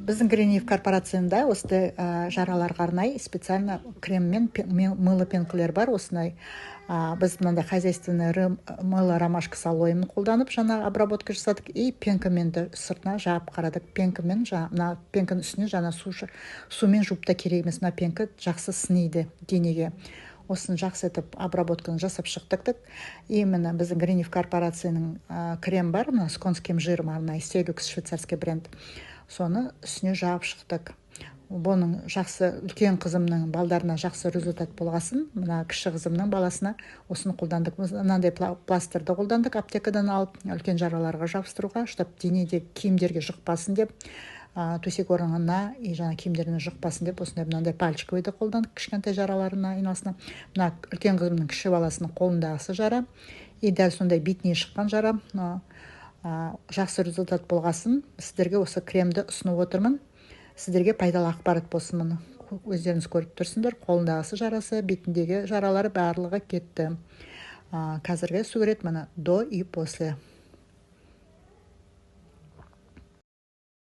Біздің Гринев корпорациясында осындай жараларға арнай специально крем мен мылы пенкілер бар. Осындай біз мынандай хозяйственный мыло ромашка с алоемін қолданып жаңа обработка жасадық, и пенкамен де сыртына жауып қарадық. Пенкамен мына пенканың үстіне жаңа сумен жуып та керек емес. Мына пенка жақсы сынейді денеге. Осын жақсы етіп обработканы жасап шықтық. Именно біздің Гринев корпорацияның крем бар, мына с конским жиром, арнайы Селюкс швейцарский бренд. Соны үстіне жағып шықтық. Бұның жақсы, үлкен қызымның балдарына жақсы результат болғасын, мына кіші қызымның баласына осыны қолдандық. Мынандай пластырды қолдандық аптекадан алып, үлкен жараларға жабыстыруға, чтобы денеде киімдерге жұқпасын деп, төсек орнына и жаңа киімдеріне жұқпасын деп, осындай мынандай пальчиковыйды қолдандық кішкентай жараларына айналасына. Мына үлкен қызымның кіші баласының қолындағысы жара, и дәл сондай бетіне шыққан жара. Жақсы результат болғасын, сіздерге осы кремді ұсынып отырмын. Сіздерге пайдалы ақпарат болсын. Мұны өздеріңіз көріп тұрсыңдар. Қолындағысы жарасы, бетіндегі жаралары барлығы кетті. Қазіргі сурет мұны до и после.